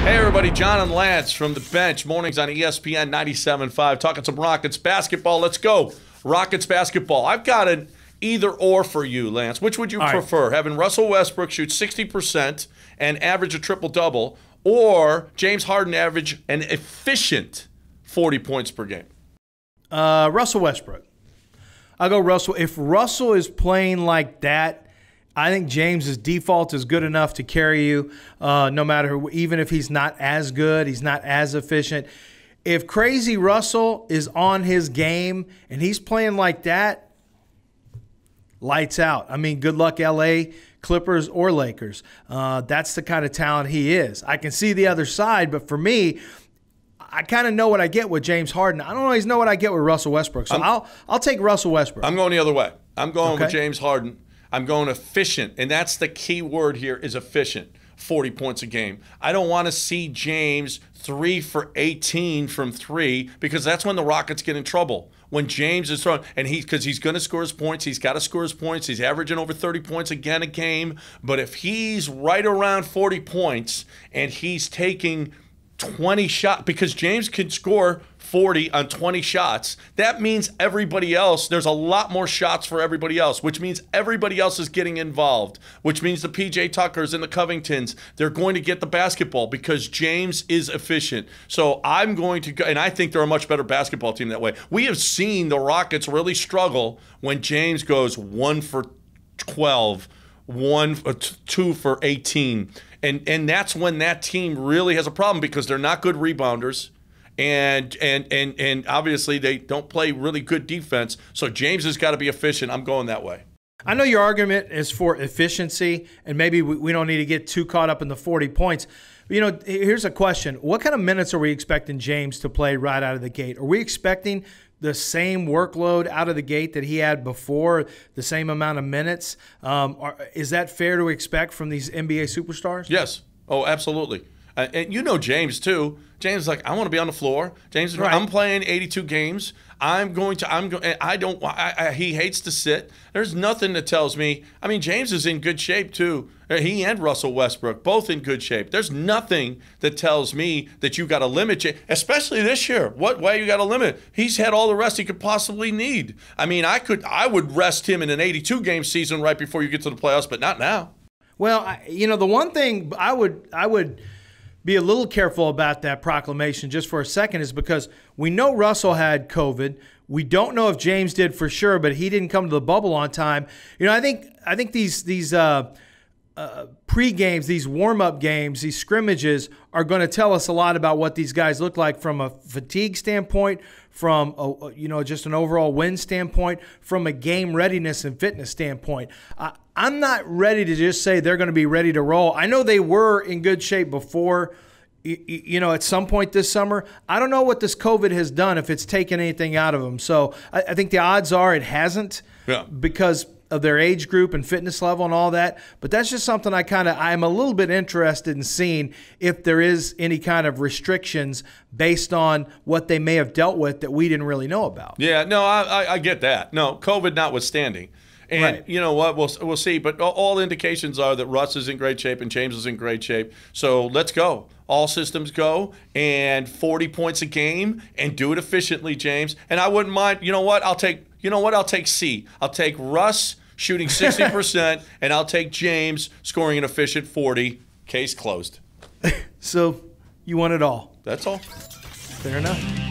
Hey everybody, John and Lance from the bench. Mornings on ESPN 97.5. Talking some Rockets basketball. Let's go. Rockets basketball. I've got an either or for you, Lance. Which would you prefer? Having Russell Westbrook shoot 60% and average a triple-double, or James Harden average an efficient 40 points per game? Russell Westbrook. I'll go Russell. If Russell is playing like that, I think James's default is good enough to carry you no matter, even if he's not as good, he's not as efficient. If crazy Russell is on his game and he's playing like that, lights out. I mean, good luck L.A., Clippers, or Lakers. That's the kind of talent he is. I can see the other side, but for me, I kind of know what I get with James Harden. I don't always know what I get with Russell Westbrook. So I'll take Russell Westbrook. I'm going the other way. I'm going with James Harden. I'm going efficient, and that's the key word here is efficient. 40 points a game. I don't want to see James 3 for 18 from 3 because that's when the Rockets get in trouble. When James is throwing, and because he's going to score his points, he's got to score his points. He's averaging over 30 points again a game. But if he's right around 40 points and he's taking 20 shots, because James can score 40 on 20 shots, that means everybody else, there's a lot more shots for everybody else, which means everybody else is getting involved, which means the PJ Tuckers and the Covingtons, they're going to get the basketball because James is efficient. So I'm going to go, and I think they're a much better basketball team that way. We have seen the Rockets really struggle when James goes 1 for 12, 2 for 18. And that's when that team really has a problem because they're not good rebounders. And obviously they don't play really good defense. So James has got to be efficient. I'm going that way. I know your argument is for efficiency, and maybe we don't need to get too caught up in the 40 points. But, you know, here's a question. What kind of minutes are we expecting James to play right out of the gate? Are we expecting the same workload out of the gate that he had before, the same amount of minutes? Is that fair to expect from these NBA superstars? Yes. Oh, absolutely. And you know James, too. James is like, I want to be on the floor. James is right. I'm playing 82 games. He hates to sit. There's nothing that tells me. I mean, James is in good shape, too. He and Russell Westbrook, both in good shape. There's nothing that tells me that you got to limit, especially this year. Why you got to limit? He's had all the rest he could possibly need. I mean, I would rest him in an 82-game season right before you get to the playoffs, but not now. Well, you know, the one thing I would be a little careful about that proclamation just for a second is because we know Russell had COVID. We don't know if James did for sure, but he didn't come to the bubble on time. You know, I think these pre-games, these warm-up games, these scrimmages are going to tell us a lot about what these guys look like from a fatigue standpoint, from just an overall win standpoint, from a game readiness and fitness standpoint. I'm not ready to just say they're going to be ready to roll. I know they were in good shape before, at some point this summer. I don't know what this COVID has done, if it's taken anything out of them. So I think the odds are it hasn't because of their age group and fitness level and all that. But that's just something I'm a little bit interested in seeing if there is any kind of restrictions based on what they may have dealt with that we didn't really know about. Yeah, no, I get that. No, COVID notwithstanding. And you know what? We'll see. But all indications are that Russ is in great shape and James is in great shape. So let's go. All systems go, and 40 points a game, and do it efficiently, James. And I wouldn't mind. You know what? I'll take C. I'll take Russ shooting 60%, and I'll take James scoring an efficient 40. Case closed. So you want it all. That's all. Fair enough.